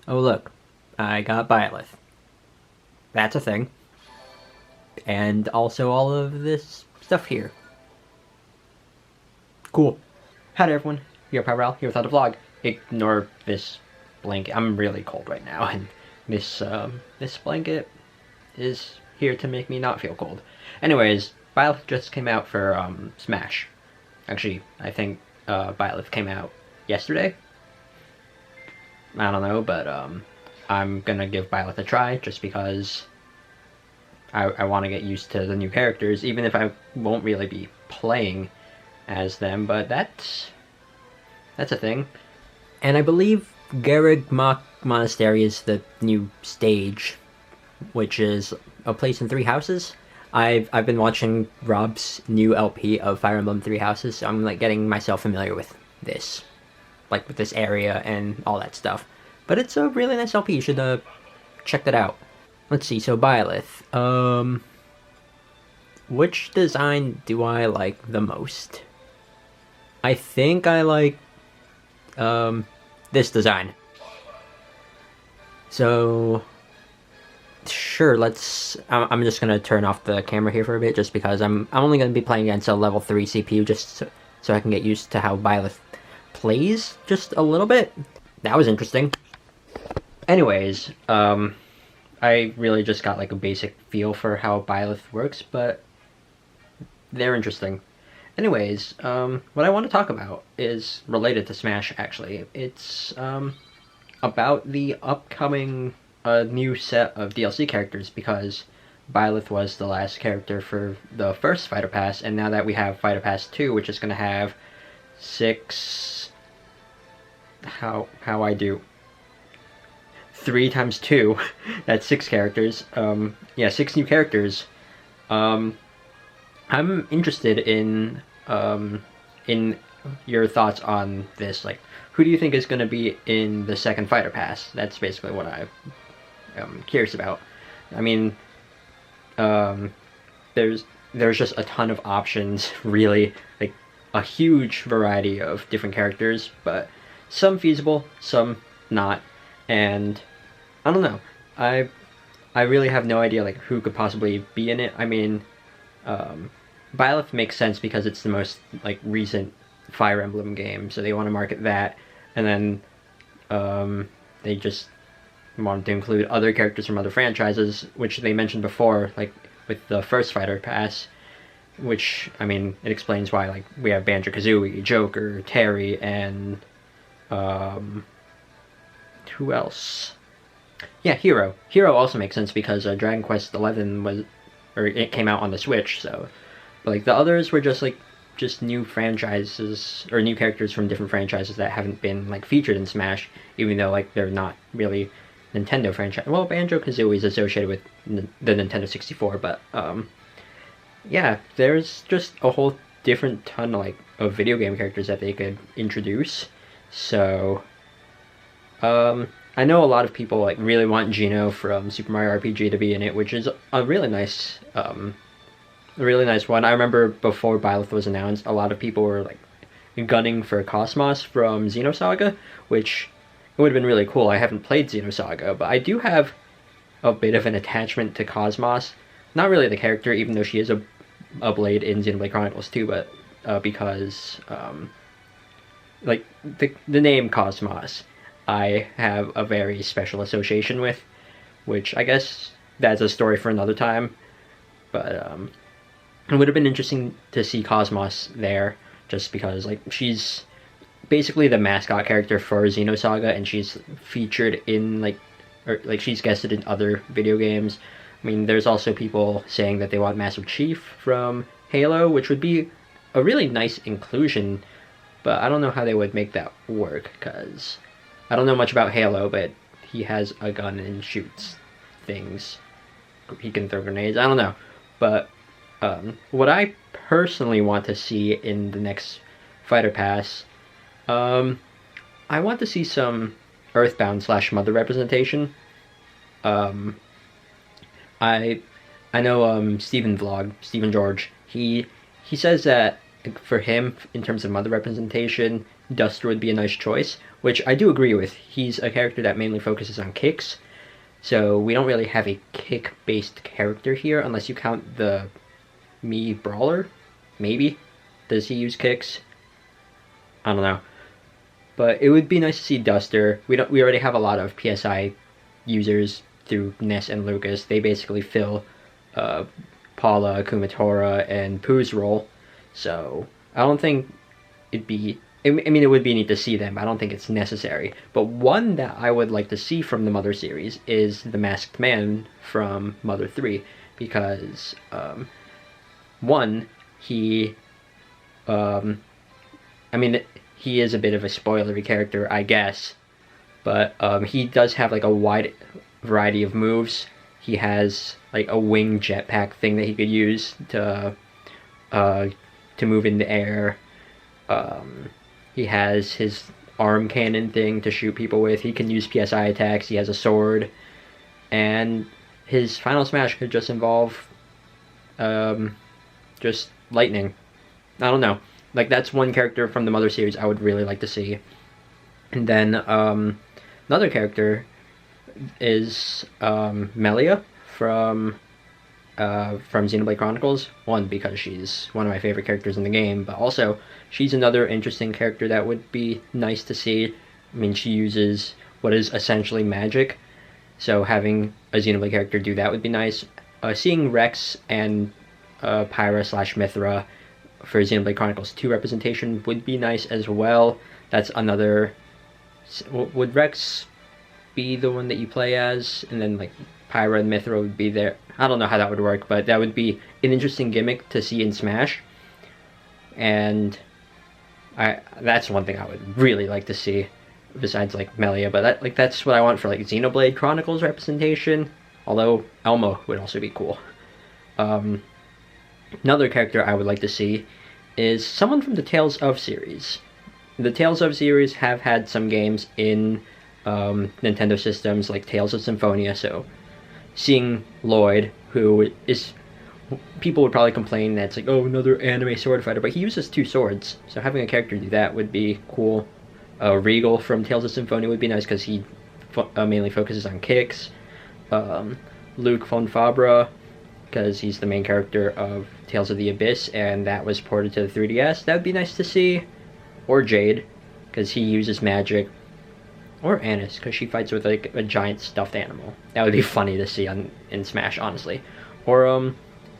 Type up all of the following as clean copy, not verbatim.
Oh look, I got Byleth. That's a thing. And also all of this stuff here. Cool. Hi there everyone, here Pyrel, here without a vlog. Ignore this blanket. I'm really cold right now, and this blanket is here to make me not feel cold. Anyways, Byleth just came out for Smash. Actually, I think Byleth came out yesterday. I don't know, but I'm gonna give Byleth a try just because I want to get used to the new characters, even if I won't really be playing as them, but that's a thing. And I believe Garrig Monastery is the new stage, which is a place in Three Houses. I've been watching Rob's new LP of Fire Emblem Three Houses, so I'm like getting myself familiar with this, like with this area and all that stuff. But it's a really nice LP. You should check that out. Let's see. So Byleth. Which design do I like the most? I think I like this design. So sure, let's. I'm just gonna turn off the camera here for a bit, just because I'm only gonna be playing against a level 3 CPU, just so I can get used to how Byleth plays just a little bit. That was interesting. Anyways, I really just got like a basic feel for how Byleth works, but they're interesting. Anyways, what I want to talk about is related to Smash, actually. It's about the upcoming new set of DLC characters, because Byleth was the last character for the first Fighter Pass, and now that we have Fighter Pass 2, which is going to have 6... How I do? 3 times 2, that's 6 characters. Yeah, 6 new characters. I'm interested in your thoughts on this. Like, who do you think is going to be in the second Fighter Pass? That's basically what I'm curious about. I mean, there's just a ton of options, really, like a huge variety of different characters, but some feasible, some not, and I don't know. I really have no idea like who could possibly be in it. I mean, Byleth makes sense because it's the most like recent Fire Emblem game, so they want to market that, and then they just wanted to include other characters from other franchises, which they mentioned before, like with the first Fighter Pass, which, I mean, it explains why like we have Banjo-Kazooie, Joker, Terry, and who else? Yeah, Hero. Hero also makes sense because Dragon Quest XI was, or it came out on the Switch, so, but like the others were just new franchises, or new characters from different franchises that haven't been like featured in Smash, even though like they're not really Nintendo franchise. Well, Banjo-Kazooie is associated with the Nintendo 64, but yeah, there's just a whole different ton like of video game characters that they could introduce. So I know a lot of people like really want Geno from Super Mario RPG to be in it, which is a really nice one. I remember before Byleth was announced, a lot of people were like gunning for Cosmos from Xenosaga, which it would have been really cool. I haven't played Xenosaga, but I do have a bit of an attachment to Cosmos. Not really the character, even though she is a blade in Xenoblade Chronicles 2, but because like the name Cosmos, I have a very special association with, which I guess that's a story for another time. But it would have been interesting to see Cosmos there, just because like she's basically the mascot character for Xenosaga, and she's featured in like, or like she's guested in other video games. I mean, there's also people saying that they want Master Chief from Halo, which would be a really nice inclusion, but I don't know how they would make that work, because I don't know much about Halo, but he has a gun and shoots things. He can throw grenades. I don't know. But what I personally want to see in the next Fighter Pass, I want to see some Earthbound / Mother representation. I know Steven George, he says that for him, in terms of Mother representation, Duster would be a nice choice, which I do agree with. He's a character that mainly focuses on kicks, so we don't really have a kick-based character here, unless you count the Mii Brawler, maybe? Does he use kicks? I don't know. But it would be nice to see Duster. We already have a lot of PSI users through Ness and Lucas. They basically fill Paula, Kumatora, and Pooh's role. So I don't think it'd be... I mean, it would be neat to see them, but I don't think it's necessary. But one that I would like to see from the Mother series is the Masked Man from Mother 3. Because, one, he... I mean, he is a bit of a spoilery character, I guess. But he does have like a wide variety of moves. He has like a wing jetpack thing that he could use to move in the air. He has his arm cannon thing to shoot people with. He can use PSI attacks. He has a sword. And his final smash could just involve just lightning. I don't know. Like, that's one character from the Mother series I would really like to see. And then another character is Melia from Xenoblade Chronicles. One, because she's one of my favorite characters in the game, but also she's another interesting character that would be nice to see. I mean, she uses what is essentially magic, so having a Xenoblade character do that would be nice. Seeing Rex and Pyra/Mithra for Xenoblade Chronicles 2 representation would be nice as well. That's another... Would Rex be the one that you play as? And then, like, Pyra and Mithra would be there. I don't know how that would work, but that would be an interesting gimmick to see in Smash. And that's one thing I would really like to see, besides, like, Melia. But that's what I want for, like, Xenoblade Chronicles representation. Although, Elmo would also be cool. Another character I would like to see is someone from the Tales of series. The Tales of series have had some games in Nintendo systems, like Tales of Symphonia, so seeing Lloyd, who is... People would probably complain that it's like, oh, another anime sword fighter, but he uses 2 swords, so having a character do that would be cool. Regal from Tales of Symphonia would be nice, because he mainly focuses on kicks. Luke von Fabra, because he's the main character of Tales of the Abyss, and that was ported to the 3DS. That would be nice to see. Or Jade, because he uses magic. Or Annis, because she fights with like a giant stuffed animal. That would be funny to see in Smash, honestly. Or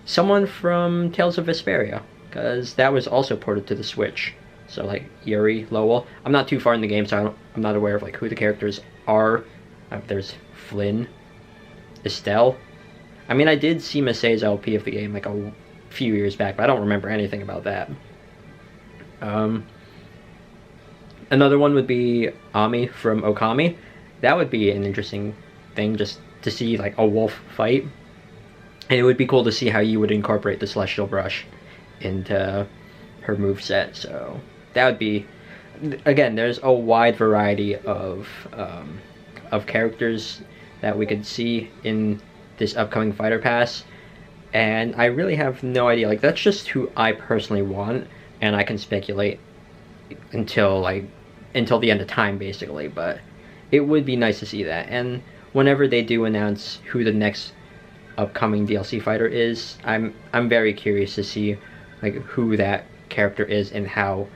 someone from Tales of Vesperia, because that was also ported to the Switch. So like Yuri, Lowell. I'm not too far in the game, so I'm not aware of like who the characters are. There's Flynn, Estelle. I mean, I did see Masei's LP of the game like a few years back, but I don't remember anything about that. Another one would be Ami from Okami. That would be an interesting thing, just to see like a wolf fight. And it would be cool to see how you would incorporate the Celestial Brush into her moveset. So that would be... Again, there's a wide variety of characters that we could see in this upcoming Fighter Pass, and I really have no idea. Like, that's just who I personally want, and I can speculate until the end of time, basically. But it would be nice to see that. And whenever they do announce who the next upcoming DLC fighter is, I'm very curious to see like who that character is and how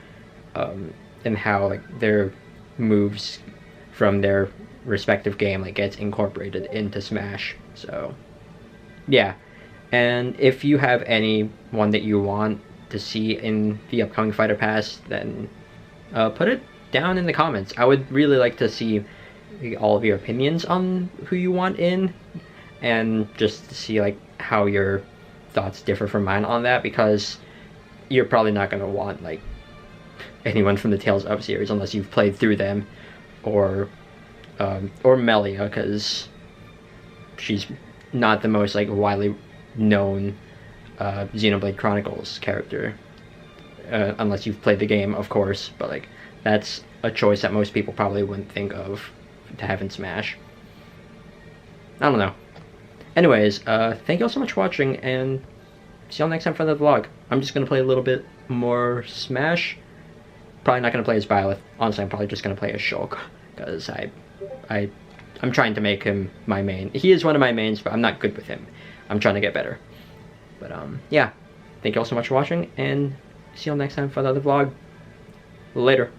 like their moves from their respective game like gets incorporated into Smash. So yeah, and if you have anyone that you want to see in the upcoming Fighter Pass, then put it down in the comments. I would really like to see all of your opinions on who you want in, and just to see like how your thoughts differ from mine on that, because you're probably not going to want like anyone from the Tales of series unless you've played through them, or Melia, because she's not the most like widely known Xenoblade Chronicles character, unless you've played the game, of course. But like, that's a choice that most people probably wouldn't think of to have in Smash. I don't know. Anyways, thank you all so much for watching, and see y'all next time for the vlog. I'm just gonna play a little bit more Smash, Probably not going to play as Byleth. Honestly, I'm probably just going to play as Shulk, because I'm trying to make him my main. He is one of my mains, but I'm not good with him. I'm trying to get better. But yeah, thank you all so much for watching, and see you all next time for another vlog. Later.